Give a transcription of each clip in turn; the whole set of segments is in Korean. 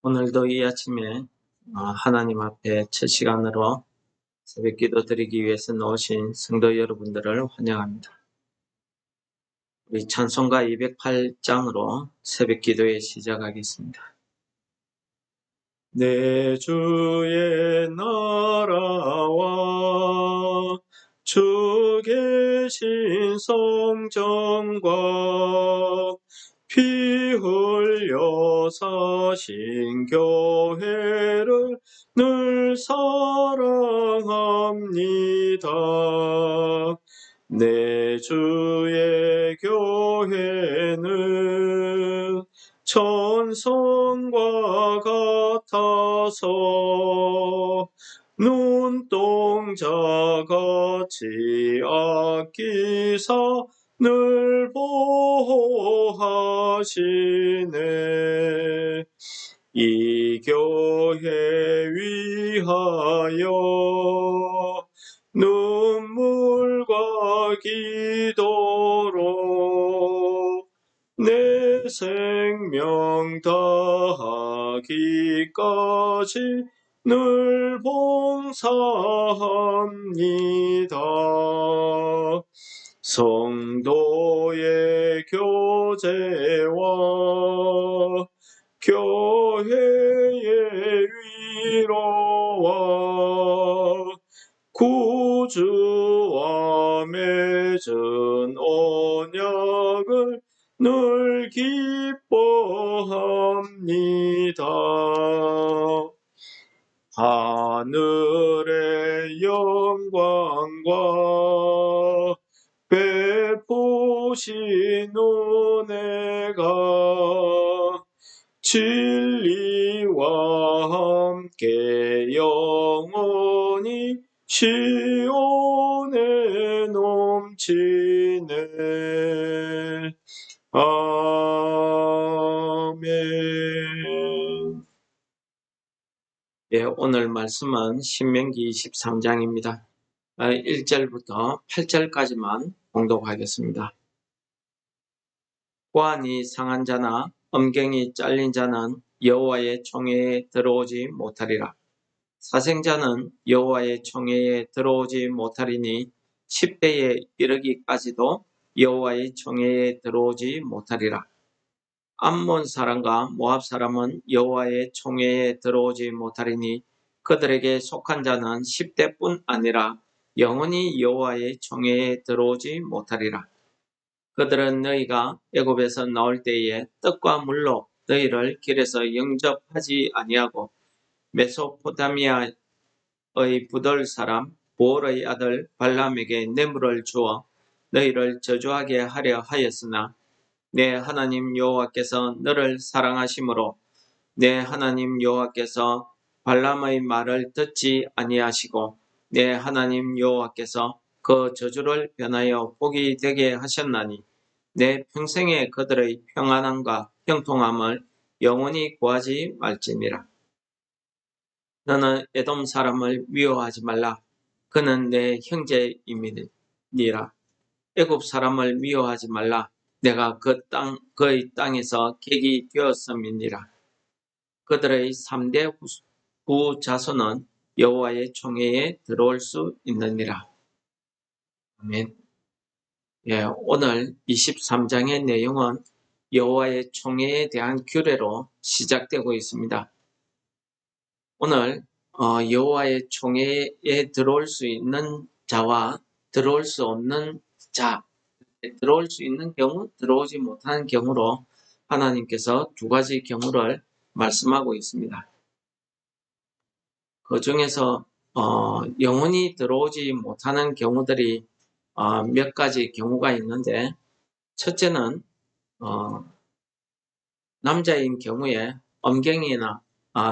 오늘도 이 아침에 하나님 앞에 첫 시간으로 새벽 기도 드리기 위해서 나오신 성도 여러분들을 환영합니다. 우리 찬송가 208장으로 새벽 기도에 시작하겠습니다. 내 주의 나라와 주 계신 성전과 피 흘려 사신 교회를 늘 사랑합니다. 내 주의 교회는 천성과 같아서 눈동자같이 아끼사 늘 보호하시네. 이 교회 위하여 눈물과 기도로 내 생명 다하기까지 늘 봉사합니다. 성도의 교제와 교회의 위로와 구주와 맺은 언약을 늘 기뻐합니다. 하늘의 영광과 베푸신 은혜가 진리와 함께 영원히 시온에 넘치네. 아멘. 오늘 말씀은 신명기 23장입니다. 1절부터 8절까지만 봉독하겠습니다. 고환이 상한 자나 엄경이 잘린 자는 여호와의 총회에 들어오지 못하리라. 사생자는 여호와의 총회에 들어오지 못하리니 10대에 이르기까지도 여호와의 총회에 들어오지 못하리라. 암몬 사람과 모압 사람은 여호와의 총회에 들어오지 못하리니 그들에게 속한 자는 10대뿐 아니라 영원히 여호와의 총회에 들어오지 못하리라. 그들은 너희가 애굽에서 나올 때에 떡과 물로 너희를 길에서 영접하지 아니하고 메소포타미아의 부돌 사람 보올의 아들 발람에게 뇌물을 주어 너희를 저주하게 하려 하였으나 내 하나님 여호와께서 너를 사랑하심으로 내 하나님 여호와께서 발람의 말을 듣지 아니하시고 내 하나님 여호와께서 그 저주를 변하여 복이 되게 하셨나니 내 평생에 그들의 평안함과 형통함을 영원히 구하지 말지니라. 너는 에돔 사람을 미워하지 말라. 그는 내 형제임이니라. 애굽 사람을 미워하지 말라. 내가 그의 땅에서 객이 되었음이니라. 그들의 3대 후자손은 여호와의 총회에 들어올 수 있느니라. 아멘. 오늘 23장의 내용은 여호와의 총회에 대한 규례로 시작되고 있습니다. 오늘 여호와의 총회에 들어올 수 있는 자와 들어올 수 없는 자, 들어올 수 있는 경우, 들어오지 못하는 경우로 하나님께서 두 가지 경우를 말씀하고 있습니다. 그 중에서 영원히 들어오지 못하는 경우들이 몇 가지 경우가 있는데, 첫째는 남자인 경우에 엄경이나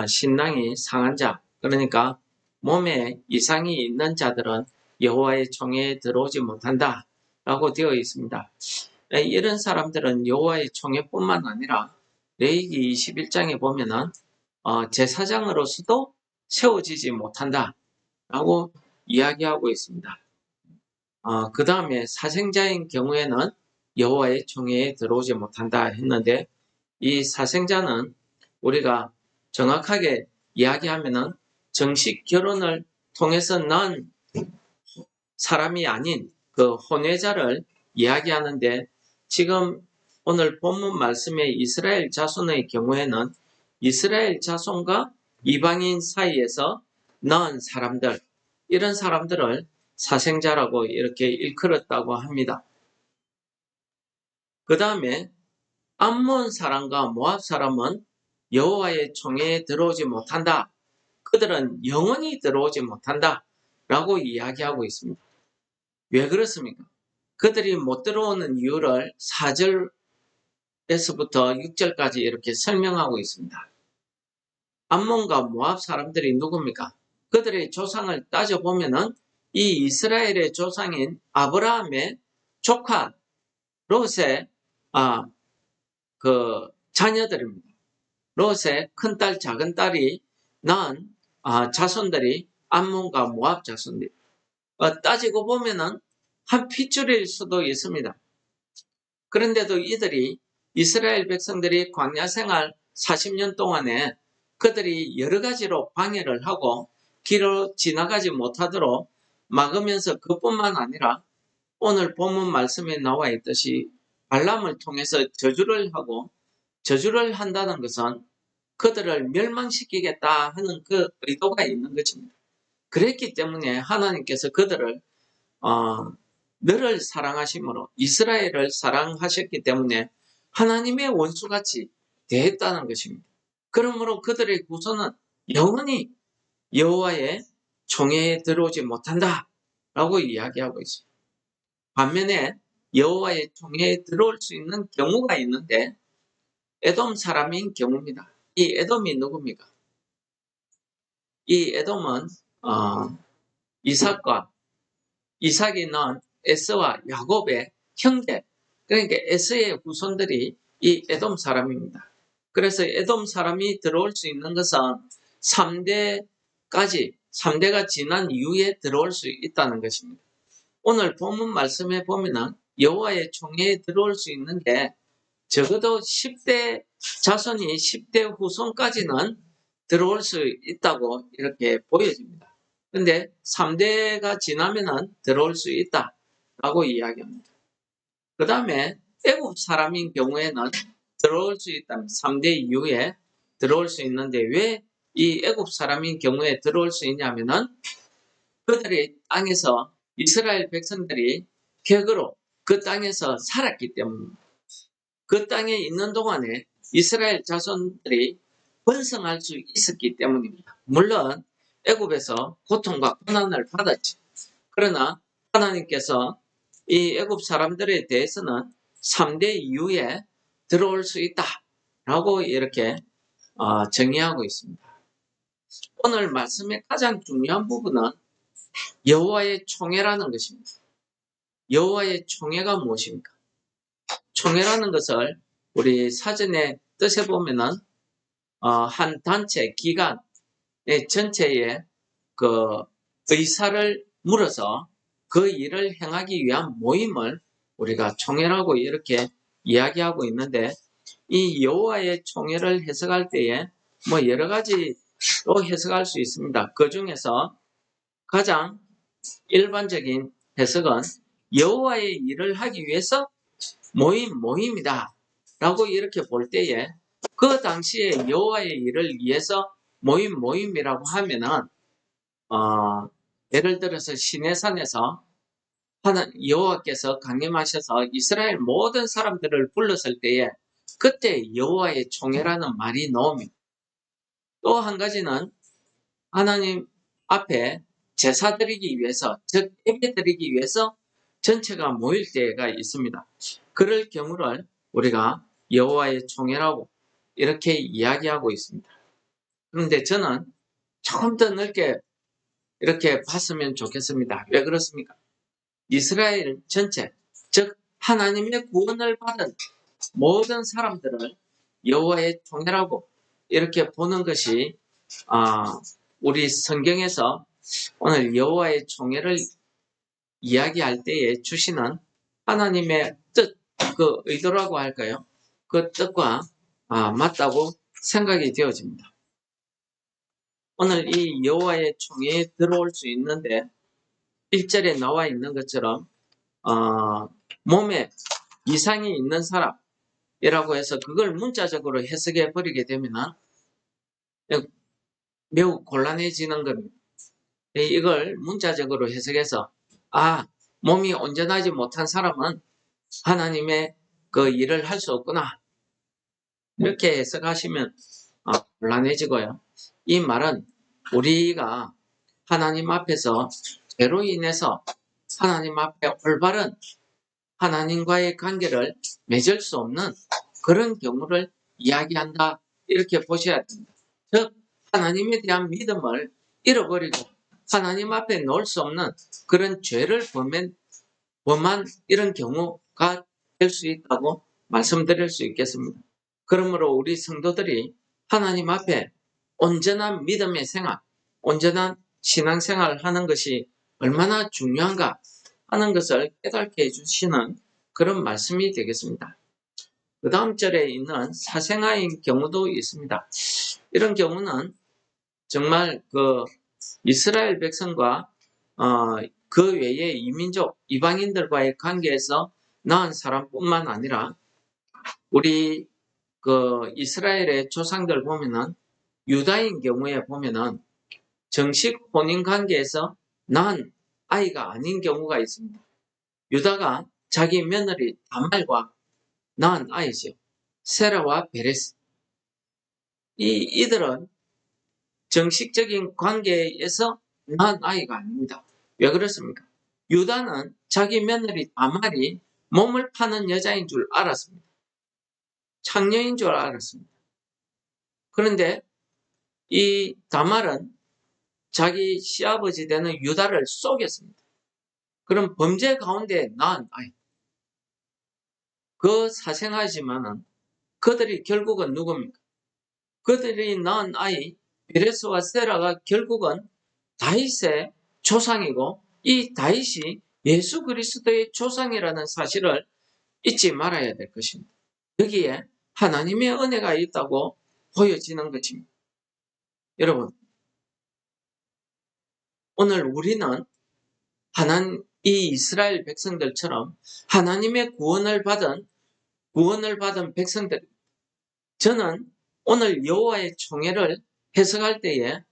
신랑이 상한 자, 그러니까 몸에 이상이 있는 자들은 여호와의 총회에 들어오지 못한다 라고 되어 있습니다. 이런 사람들은 여호와의 총회뿐만 아니라 레위기 21장에 보면은 제사장으로서도 세워지지 못한다 라고 이야기하고 있습니다. 그 다음에 사생자인 경우에는 여호와의 총회에 들어오지 못한다 했는데, 이 사생자는 우리가 정확하게 이야기하면은 정식 결혼을 통해서 낳은 사람이 아닌 그 혼외자를 이야기하는데, 지금 오늘 본문 말씀의 이스라엘 자손의 경우에는 이스라엘 자손과 이방인 사이에서 낳은 사람들, 이런 사람들을 사생자라고 이렇게 일컬었다고 합니다. 그 다음에 암몬 사람과 모압 사람은 여호와의 총회에 들어오지 못한다. 그들은 영원히 들어오지 못한다. 라고 이야기하고 있습니다. 왜 그렇습니까? 그들이 못 들어오는 이유를 4절에서부터 6절까지 이렇게 설명하고 있습니다. 암몬과 모압 사람들이 누굽니까? 그들의 조상을 따져보면은 이 이스라엘의 조상인 아브라함의 조카 롯의 자녀들입니다. 롯의 큰딸 작은딸이 낳은 자손들이 암몬과 모압 자손들. 따지고 보면은 한 핏줄일 수도 있습니다. 그런데도 이들이 이스라엘 백성들이 광야 생활 40년 동안에 그들이 여러 가지로 방해를 하고 길로 지나가지 못하도록 막으면서 그뿐만 아니라 오늘 본문 말씀에 나와 있듯이 발람을 통해서 저주를 하고, 저주를 한다는 것은 그들을 멸망시키겠다 하는 그 의도가 있는 것입니다. 그랬기 때문에 하나님께서 그들을 너를 사랑하심으로 이스라엘을 사랑하셨기 때문에 하나님의 원수같이 대했다는 것입니다. 그러므로 그들의 구원은 영원히 여호와의 총회에 들어오지 못한다 라고 이야기하고 있습니다. 반면에 여호와의 총회에 들어올 수 있는 경우가 있는데, 에돔 사람인 경우입니다. 이 에돔이 누굽니까? 이 에돔은 이삭이 낳은 에서와 야곱의 형제, 그러니까 에서의 후손들이 이 에돔 사람입니다. 그래서 에돔 사람이 들어올 수 있는 것은 3대가 지난 이후에 들어올 수 있다는 것입니다. 오늘 본문 말씀에 보면은 여호와의 총회에 들어올 수 있는 게 적어도 10대 자손이 10대 후손까지는 들어올 수 있다고 이렇게 보여집니다. 근데 3대가 지나면은 들어올 수 있다라고 이야기합니다. 그 다음에 애굽 사람인 경우에는 들어올 수 있다면 3대 이후에 들어올 수 있는데, 왜 이 애굽 사람인 경우에 들어올 수 있냐면은 그들의 땅에서 이스라엘 백성들이 객으로 그 땅에서 살았기 때문입니다. 그 땅에 있는 동안에 이스라엘 자손들이 번성할 수 있었기 때문입니다. 물론 애굽에서 고통과 고난을 받았지. 그러나 하나님께서 이 애굽 사람들에 대해서는 3대 이후에 들어올 수 있다라고 이렇게 정의하고 있습니다. 오늘 말씀의 가장 중요한 부분은 여호와의 총회라는 것입니다. 여호와의 총회가 무엇입니까? 총회라는 것을 우리 사전의 뜻에 보면은 한 단체, 기관의 전체의 그 의사를 물어서 그 일을 행하기 위한 모임을 우리가 총회라고 이렇게 이야기하고 있는데, 이 여호와의 총회를 해석할 때에 뭐 여러 가지로 해석할 수 있습니다. 그 중에서 가장 일반적인 해석은 여호와의 일을 하기 위해서 모임이다 라고 이렇게 볼 때에, 그 당시에 여호와의 일을 위해서 모임이라고 하면은 예를 들어서 시내산에서 여호와께서 강림하셔서 이스라엘 모든 사람들을 불렀을 때에 그때 여호와의 총회라는 말이 나옵니다. 또 한 가지는 하나님 앞에 제사 드리기 위해서, 즉 예배 드리기 위해서 전체가 모일 때가 있습니다. 그럴 경우를 우리가 여호와의 총회라고 이렇게 이야기하고 있습니다. 그런데 저는 조금 더 넓게 이렇게 봤으면 좋겠습니다. 왜 그렇습니까? 이스라엘 전체, 즉 하나님의 구원을 받은 모든 사람들을 여호와의 총회라고 이렇게 보는 것이 우리 성경에서 오늘 여호와의 총회를 이야기할 때에 주시는 하나님의 뜻, 그 의도라고 할까요? 그 뜻과 맞다고 생각이 되어집니다. 오늘 이 여호와의 총회에 들어올 수 있는데 1절에 나와 있는 것처럼 몸에 이상이 있는 사람이라고 해서 그걸 문자적으로 해석해 버리게 되면 매우 곤란해지는 겁니다. 이걸 문자적으로 해석해서 몸이 온전하지 못한 사람은 하나님의 그 일을 할 수 없구나, 이렇게 해석하시면 곤란해지고요. 이 말은 우리가 하나님 앞에서 죄로 인해서 하나님 앞에 올바른 하나님과의 관계를 맺을 수 없는 그런 경우를 이야기한다, 이렇게 보셔야 됩니다. 즉 하나님에 대한 믿음을 잃어버리고 하나님 앞에 놓을 수 없는 그런 죄를 범한 이런 경우가 될 수 있다고 말씀드릴 수 있겠습니다. 그러므로 우리 성도들이 하나님 앞에 온전한 믿음의 생활, 온전한 신앙생활을 하는 것이 얼마나 중요한가 하는 것을 깨닫게 해주시는 그런 말씀이 되겠습니다. 그 다음 절에 있는 사생아인 경우도 있습니다. 이런 경우는 정말 그 이스라엘 백성과 그 외의 이민족, 이방인들과의 관계에서 낳은 사람뿐만 아니라 우리 그 이스라엘의 조상들 보면은 유다인 경우에 보면은 정식 혼인 관계에서 낳은 아이가 아닌 경우가 있습니다. 유다가 자기 며느리 다말과 낳은 아이죠. 세라와 베레스. 이들은 정식적인 관계에서 낳은 아이가 아닙니다. 왜 그렇습니까? 유다는 자기 며느리 다말이 몸을 파는 여자인 줄 알았습니다. 창녀인 줄 알았습니다. 그런데 이 다말은 자기 시아버지 되는 유다를 속였습니다. 그럼 범죄 가운데 낳은 아이. 그 사생아지만은 그들이 결국은 누굽니까? 그들이 낳은 아이 베레스와 세라가 결국은 다윗의 조상이고 이 다윗이 예수 그리스도의 조상이라는 사실을 잊지 말아야 될 것입니다. 여기에 하나님의 은혜가 있다고 보여지는 것입니다. 여러분, 오늘 우리는 이 이스라엘 백성들처럼 하나님의 구원을 받은 백성들, 저는 오늘 여호와의 총회를 해석할 때에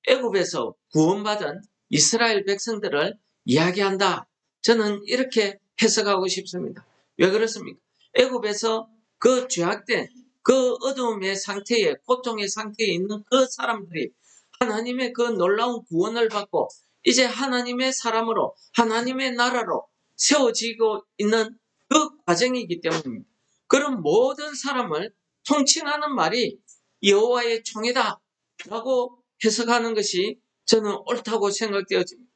애굽에서 구원받은 이스라엘 백성들을 이야기한다, 저는 이렇게 해석하고 싶습니다. 왜 그렇습니까? 애굽에서 그 죄악된 그 어두움의 상태에, 고통의 상태에 있는 그 사람들이 하나님의 그 놀라운 구원을 받고 이제 하나님의 사람으로 하나님의 나라로 세워지고 있는 그 과정이기 때문입니다. 그런 모든 사람을 통칭하는 말이 여호와의 총회다 라고 해석하는 것이 저는 옳다고 생각되어집니다.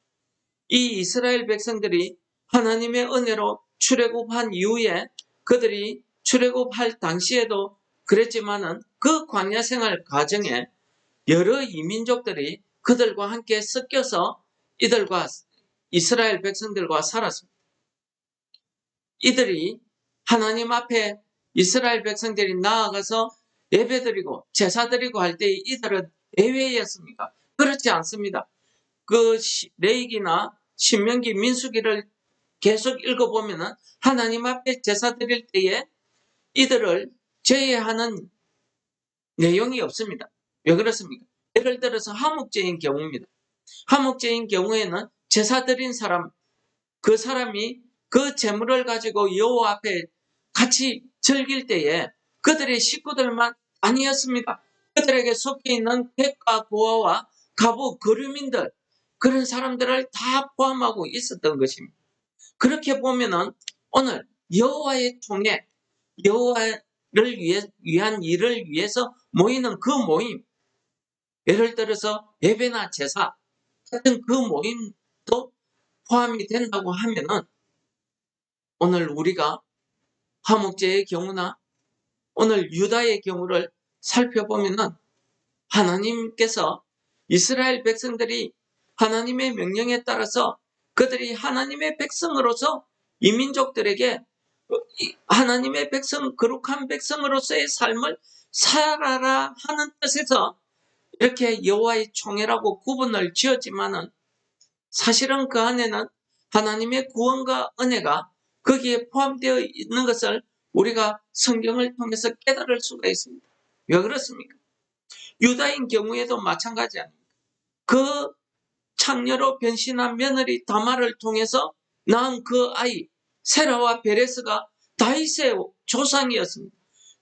이 이스라엘 백성들이 하나님의 은혜로 출애굽한 이후에 그들이 출애굽할 당시에도 그랬지만은 그 광야 생활 과정에 여러 이민족들이 그들과 함께 섞여서 이스라엘 백성들과 살았습니다. 이들이 하나님 앞에 이스라엘 백성들이 나아가서 예배드리고 제사드리고 할 때 이들은 예외였습니까? 그렇지 않습니다. 그 레위기나 신명기, 민수기를 계속 읽어보면은 하나님 앞에 제사드릴 때에 이들을 제외하는 내용이 없습니다. 왜 그렇습니까? 예를 들어서 하목제인 경우입니다. 하목제인 경우에는 제사드린 사람, 그 사람이 그 제물을 가지고 여호와 앞에 같이 즐길 때에 그들의 식구들만 아니었습니다. 그들에게 속해 있는 객과 고아와 가부, 거류민들, 그런 사람들을 다 포함하고 있었던 것입니다. 그렇게 보면은 오늘 여호와의 총회, 여호와를 위한 일을 위해서 모이는 그 모임, 예를 들어서 예배나 제사 같은 그 모임도 포함이 된다고 하면은 오늘 우리가 화목제의 경우나 오늘 유다의 경우를 살펴보면은 하나님께서 이스라엘 백성들이 하나님의 명령에 따라서 그들이 하나님의 백성으로서 이민족들에게 하나님의 백성, 거룩한 백성으로서의 삶을 살아라 하는 뜻에서 이렇게 여호와의 총회라고 구분을 지었지만은 사실은 그 안에는 하나님의 구원과 은혜가 거기에 포함되어 있는 것을 우리가 성경을 통해서 깨달을 수가 있습니다. 왜 그렇습니까? 유다인 경우에도 마찬가지 아닙니까? 그 창녀로 변신한 며느리 다말을 통해서 낳은 그 아이 세라와 베레스가 다윗의 조상이었습니다.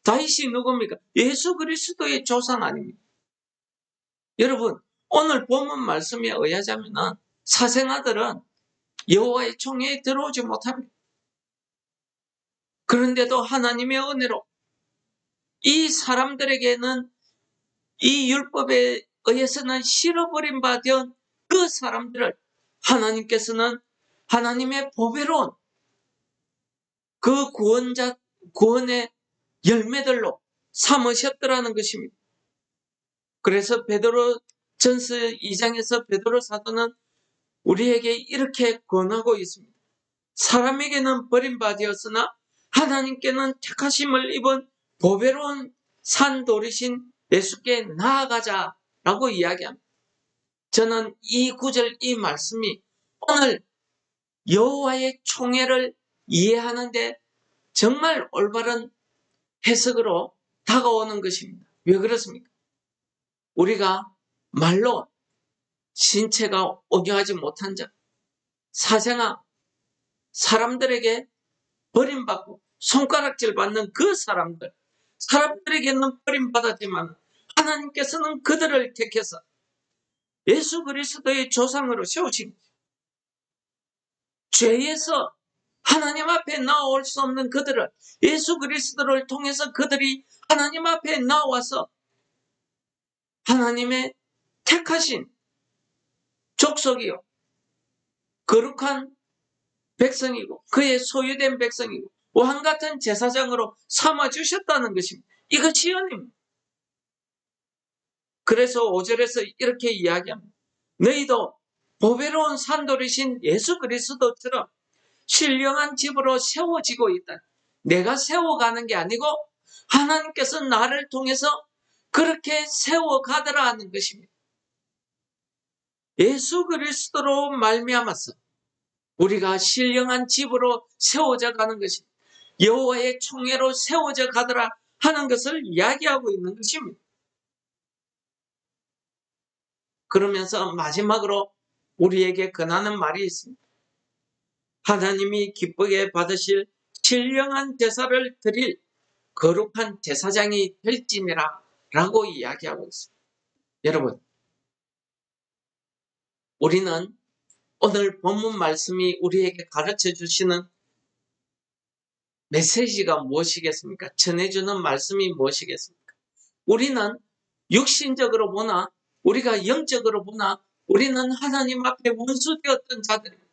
다윗이 누굽니까? 예수 그리스도의 조상 아닙니까? 여러분, 오늘 본문 말씀에 의하자면 사생아들은 여호와의 총회에 들어오지 못합니다. 그런데도 하나님의 은혜로 이 사람들에게는 이 율법에 의해서는 실어버린 바 된 그 사람들을 하나님께서는 하나님의 보배로운 그 구원의 열매들로 삼으셨더라는 것입니다. 그래서 베드로 전서 2장에서 베드로 사도는 우리에게 이렇게 권하고 있습니다. 사람에게는 버림받았으나 하나님께는 택하심을 입은 보배로운 산돌이신 예수께 나아가자라고 이야기합니다. 저는 이 구절, 이 말씀이 오늘 여호와의 총회를 이해하는데 정말 올바른 해석으로 다가오는 것입니다. 왜 그렇습니까? 우리가 말로 신체가 오교하지 못한 자, 사생아, 사람들에게 버림받고 손가락질 받는 그 사람들에게는 버림받았지만 하나님께서는 그들을 택해서 예수 그리스도의 조상으로 세우신 거죠. 죄에서 하나님 앞에 나올 수 없는 그들을 예수 그리스도를 통해서 그들이 하나님 앞에 나와서 하나님의 택하신 족속이요, 거룩한 백성이고 그의 소유된 백성이고 왕같은 제사장으로 삼아주셨다는 것입니다. 이것이 은혜입니다. 그래서 5절에서 이렇게 이야기합니다. 너희도 보배로운 산돌이신 예수 그리스도처럼 신령한 집으로 세워지고 있다. 내가 세워가는 게 아니고 하나님께서 나를 통해서 그렇게 세워가더라 하는 것입니다. 예수 그리스도로 말미암아서 우리가 신령한 집으로 세워져 가는 것입니다. 여호와의 총회로 세워져 가더라 하는 것을 이야기하고 있는 것입니다. 그러면서 마지막으로 우리에게 권하는 말이 있습니다. 하나님이 기쁘게 받으실 신령한 제사를 드릴 거룩한 제사장이 될지니라 라고 이야기하고 있습니다. 여러분, 우리는 오늘 본문 말씀이 우리에게 가르쳐 주시는 메시지가 무엇이겠습니까? 전해주는 말씀이 무엇이겠습니까? 우리는 육신적으로 보나 우리가 영적으로 보나 우리는 하나님 앞에 원수되었던 자들입니다.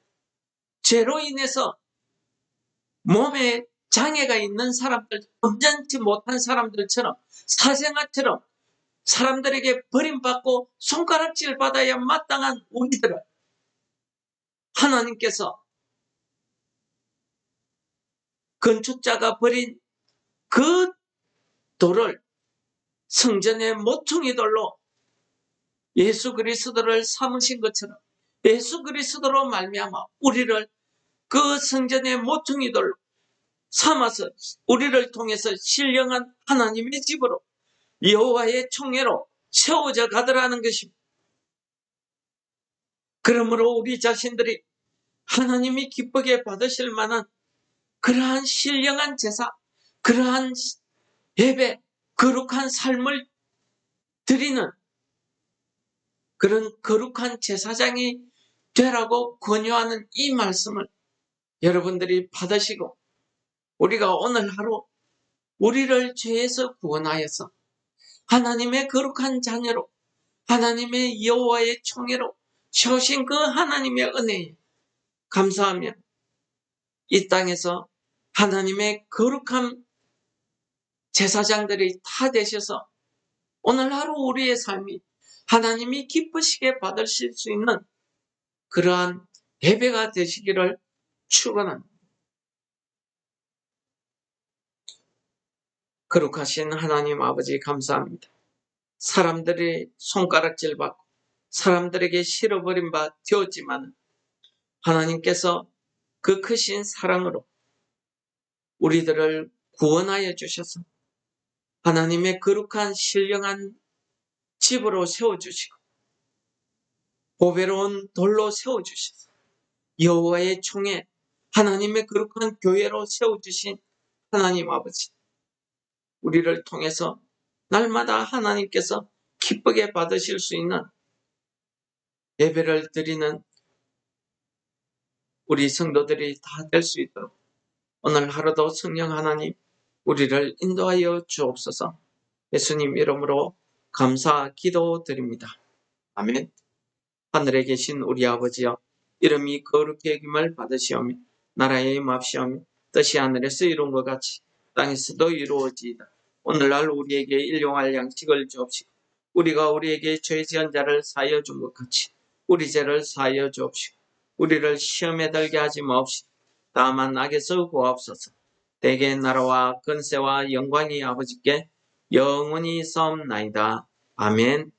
죄로 인해서 몸에 장애가 있는 사람들, 온전치 못한 사람들처럼 사생아처럼 사람들에게 버림받고 손가락질 받아야 마땅한 우리들을 하나님께서 건축자가 버린 그 돌을 성전의 모퉁이 돌로 예수 그리스도를 삼으신 것처럼 예수 그리스도로 말미암아 우리를 그 성전의 모퉁이 돌로 삼아서 우리를 통해서 신령한 하나님의 집으로 여호와의 총회로 세워져 가더라는 것입니다. 그러므로 우리 자신들이 하나님이 기쁘게 받으실 만한 그러한 신령한 제사, 그러한 예배, 거룩한 삶을 드리는 그런 거룩한 제사장이 되라고 권유하는 이 말씀을 여러분들이 받으시고 우리가 오늘 하루 우리를 죄에서 구원하여서 하나님의 거룩한 자녀로 하나님의 여호와의 총회로 세우신 그 하나님의 은혜에 감사하며 이 땅에서 하나님의 거룩한 제사장들이 다 되셔서 오늘 하루 우리의 삶이 하나님이 기쁘시게 받으실 수 있는 그러한 예배가 되시기를 축원합니다. 거룩하신 하나님 아버지 감사합니다. 사람들이 손가락질 받고 사람들에게 싫어버린 바 되었지만 하나님께서 그 크신 사랑으로 우리들을 구원하여 주셔서 하나님의 거룩한 신령한 집으로 세워주시고 보배로운 돌로 세워주셔서 여호와의 총에 하나님의 거룩한 교회로 세워주신 하나님 아버지, 우리를 통해서 날마다 하나님께서 기쁘게 받으실 수 있는 예배를 드리는 우리 성도들이 다 될 수 있도록 오늘 하루도 성령 하나님 우리를 인도하여 주옵소서. 예수님 이름으로 감사 기도드립니다. 아멘. 하늘에 계신 우리 아버지여, 이름이 거룩히 여김을 받으시오며 나라의 임합시오며 뜻이 하늘에서 이룬 것 같이 땅에서도 이루어지이다. 오늘날 우리에게 일용할 양식을 주옵시고 우리가 우리에게 죄 지은 자를 사하여 준 것 같이 우리 죄를 사하여 주옵시고 우리를 시험에 들게 하지 마옵시고 다만 악에서 구하옵소서. 대개 나라와 권세와 영광이 아버지께 영원히 있사옵나이다. 아멘.